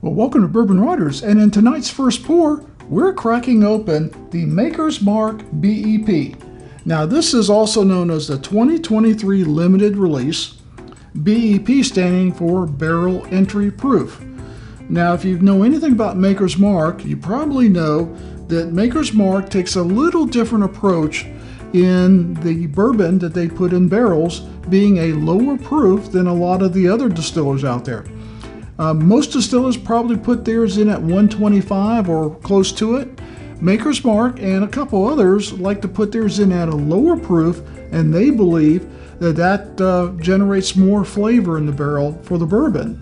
Well, welcome to Bourbon Riders, and in tonight's first pour, we're cracking open the Maker's Mark BEP. Now, this is also known as the 2023 Limited Release, BEP standing for Barrel Entry Proof. Now, if you know anything about Maker's Mark, you probably know that Maker's Mark takes a little different approach in the bourbon that they put in barrels, being a lower proof than a lot of the other distillers out there. Most distillers probably put theirs in at 125 or close to it. Maker's Mark and a couple others like to put theirs in at a lower proof, and they believe that generates more flavor in the barrel for the bourbon.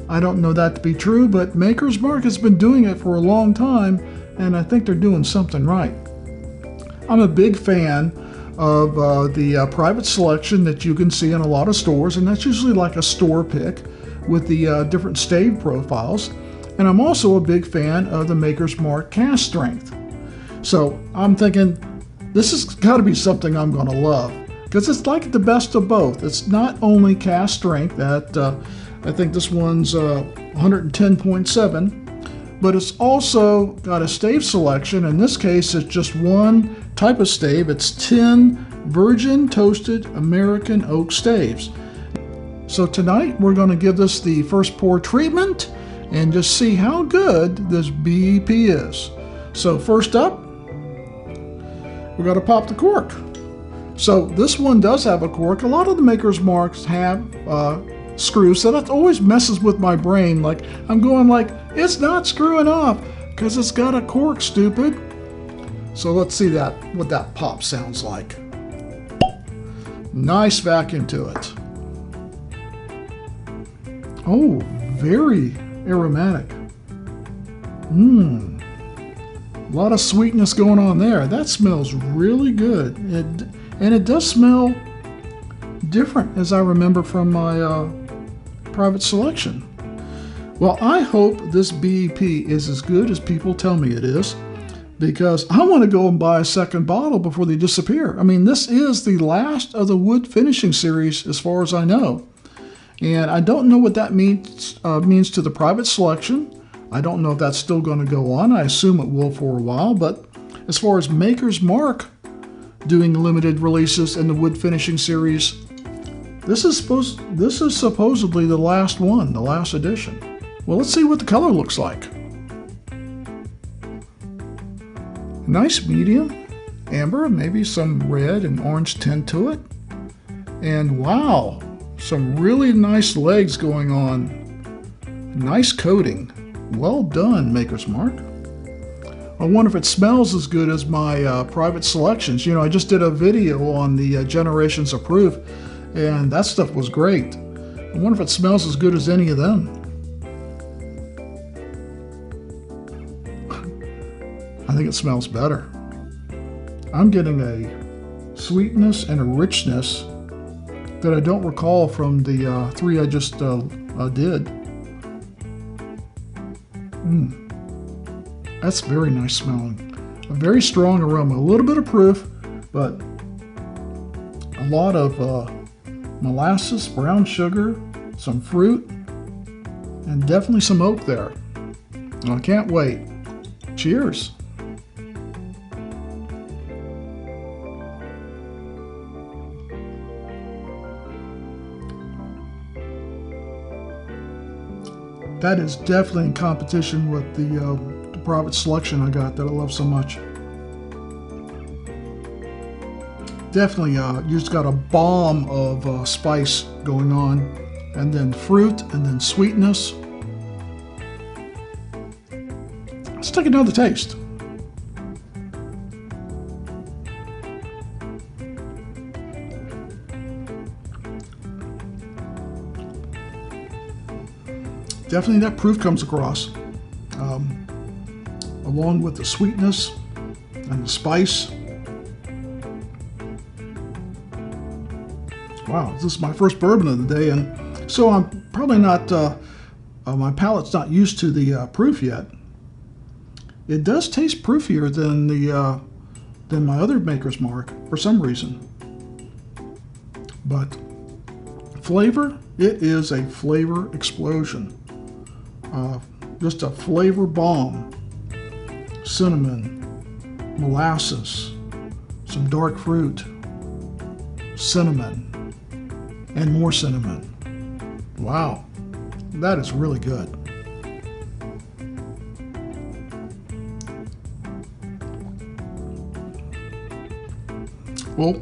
I don't know that to be true, but Maker's Mark has been doing it for a long time, and I think they're doing something right. I'm a big fan of the private selection that you can see in a lot of stores, and that's usually like a store pick with the different stave profiles. And I'm also a big fan of the Maker's Mark cask strength. So I'm thinking this has got to be something I'm going to love, because it's like the best of both. It's not only cask strength that I think this one's 110.7, but it's also got a stave selection. In this case, it's just one type of stave. It's 10 virgin toasted American oak staves. So tonight we're going to give this the first pour treatment and just see how good this BEP is. So first up, we're going to pop the cork. So this one does have a cork. A lot of the Maker's Marks have screws, so that always messes with my brain. Like I'm going like, it's not screwing off because it's got a cork, stupid. So let's see what that pop sounds like. Nice vacuum to it. Oh, very aromatic. A lot of sweetness going on there. That smells really good. And it does smell different, as I remember from my private selection. Well, I hope this BEP is as good as people tell me it is, because I want to go and buy a second bottle before they disappear. I mean, this is the last of the wood finishing series as far as I know. And I don't know what that means to the private selection. I don't know if that's still going to go on. I assume it will for a while. But as far as Maker's Mark doing limited releases in the wood finishing series, this is supposedly the last one, the last edition. Well, let's see what the color looks like. Nice medium amber, maybe some red and orange tint to it. And wow, some really nice legs going on. Nice coating. Well done, Maker's Mark. I wonder if it smells as good as my private selections. You know, I just did a video on the Generations of Proof, and that stuff was great. I wonder if it smells as good as any of them. I think it smells better. I'm getting a sweetness and a richness that I don't recall from the three I just did. That's very nice smelling. A very strong aroma, a little bit of proof, but a lot of molasses, brown sugar, some fruit, and definitely some oak there. I can't wait. Cheers. That is definitely in competition with the private selection I got that I love so much. Definitely, you just got a bomb of spice going on, and then fruit, and then sweetness. Let's take another taste. Definitely that proof comes across, along with the sweetness and the spice. Wow, this is my first bourbon of the day, and so I'm probably not, my palate's not used to the proof yet. It does taste proofier than my other Maker's Mark for some reason. But flavor, it is a flavor explosion. just a flavor bomb. Cinnamon, molasses, some dark fruit, cinnamon, and more cinnamon. Wow, that is really good. Well,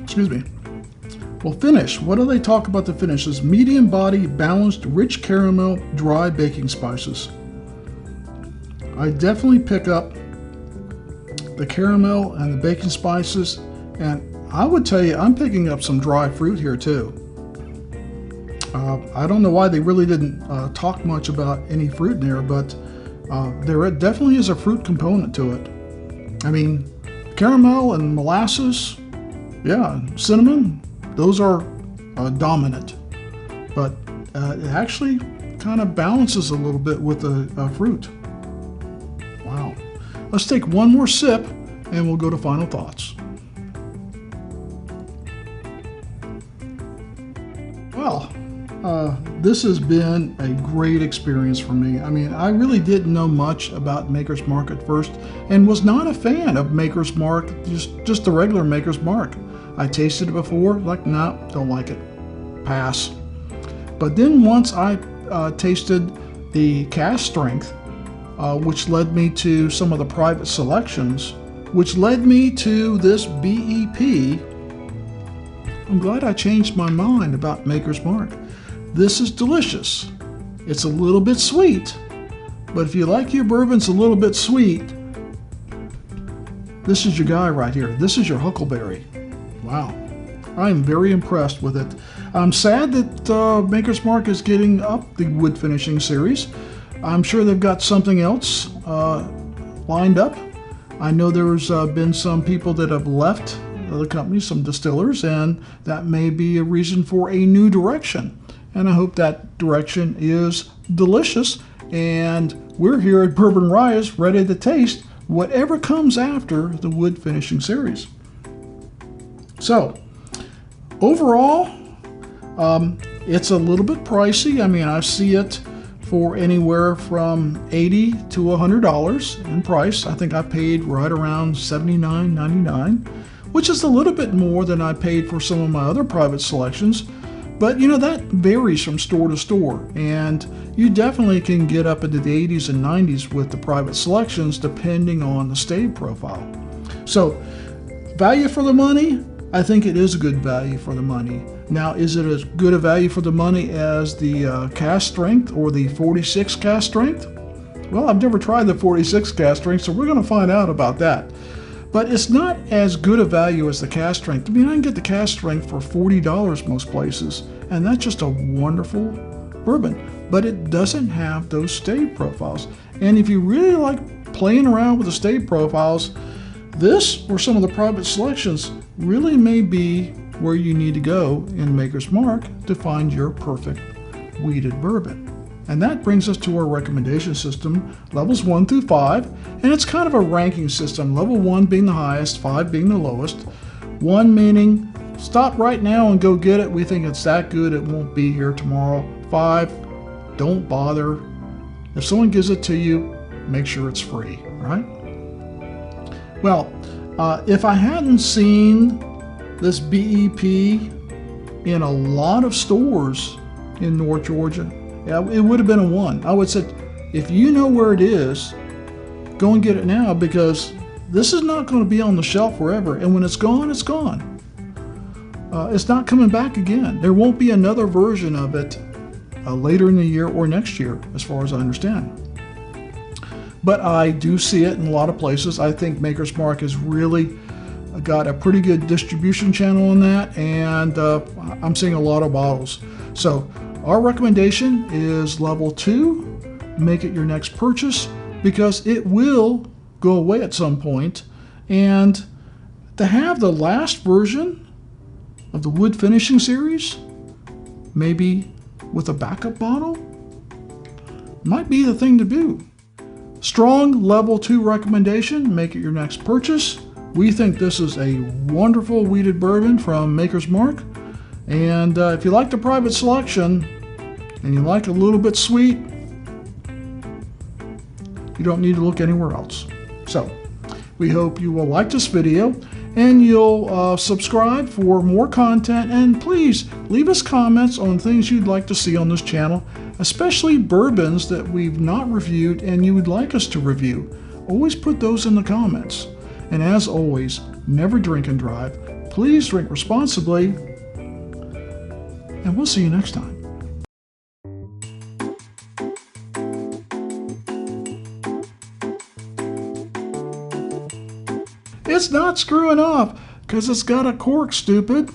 excuse me. Well, finish. What do they talk about the finishes? Medium body, balanced, rich caramel, dry baking spices. I definitely pick up the caramel and the baking spices, and I would tell you I'm picking up some dry fruit here too. I don't know why they really didn't talk much about any fruit in there, but there definitely is a fruit component to it. I mean, caramel and molasses, yeah, cinnamon, those are dominant, but it actually kind of balances a little bit with the fruit. Wow. Let's take one more sip and we'll go to final thoughts. Well, this has been a great experience for me. I mean, I really didn't know much about Maker's Mark at first and was not a fan of Maker's Mark, just the regular Maker's Mark. I tasted it before, like, no, don't like it, pass. But then once I tasted the cask strength, which led me to some of the private selections, which led me to this BEP, I'm glad I changed my mind about Maker's Mark. This is delicious. It's a little bit sweet, but if you like your bourbons a little bit sweet, this is your guy right here. This is your huckleberry. Wow, I am very impressed with it. I'm sad that Maker's Mark is getting up the wood finishing series. I'm sure they've got something else lined up. I know there's been some people that have left the company, some distillers, and that may be a reason for a new direction. And I hope that direction is delicious. And we're here at Bourbon Riot's ready to taste whatever comes after the wood finishing series. So, overall, it's a little bit pricey. I mean, I see it for anywhere from $80 to $100 in price. I think I paid right around $79.99, which is a little bit more than I paid for some of my other private selections. But you know, that varies from store to store, and you definitely can get up into the 80s and 90s with the private selections depending on the stave profile. So, value for the money, I think it is a good value for the money. Now, is it as good a value for the money as the cask strength or the 46 cask strength? Well, I've never tried the 46 cask strength, so we're going to find out about that. But it's not as good a value as the cask strength. I mean, I can get the cask strength for $40 most places, and that's just a wonderful bourbon. But it doesn't have those stave profiles. And if you really like playing around with the stave profiles, this or some of the private selections really may be where you need to go in Maker's Mark to find your perfect wheated bourbon. And that brings us to our recommendation system, levels 1 through 5, and it's kind of a ranking system, level 1 being the highest, 5 being the lowest. 1 meaning, stop right now and go get it. We think it's that good, it won't be here tomorrow. 5, don't bother. If someone gives it to you, make sure it's free, right? Well, if I hadn't seen this BEP in a lot of stores in North Georgia, yeah, it would have been a 1. I would say, if you know where it is, go and get it now, because this is not going to be on the shelf forever. And when it's gone, it's gone. It's not coming back again. There won't be another version of it later in the year or next year, as far as I understand. But I do see it in a lot of places. I think Maker's Mark has really got a pretty good distribution channel in that, and I'm seeing a lot of bottles. So our recommendation is level 2. Make it your next purchase, because it will go away at some point. And to have the last version of the wood finishing series, maybe with a backup bottle, might be the thing to do. Strong level 2 recommendation, make it your next purchase. We think this is a wonderful wheated bourbon from Maker's Mark. And if you like the private selection and you like a little bit sweet, You don't need to look anywhere else. So, we hope you will like this video and you'll subscribe for more content, and please leave us comments on things you'd like to see on this channel, especially bourbons that we've not reviewed and you would like us to review. Always put those in the comments. And as always, never drink and drive. Please drink responsibly, and we'll see you next time. It's not screwing up because it's got a cork, stupid.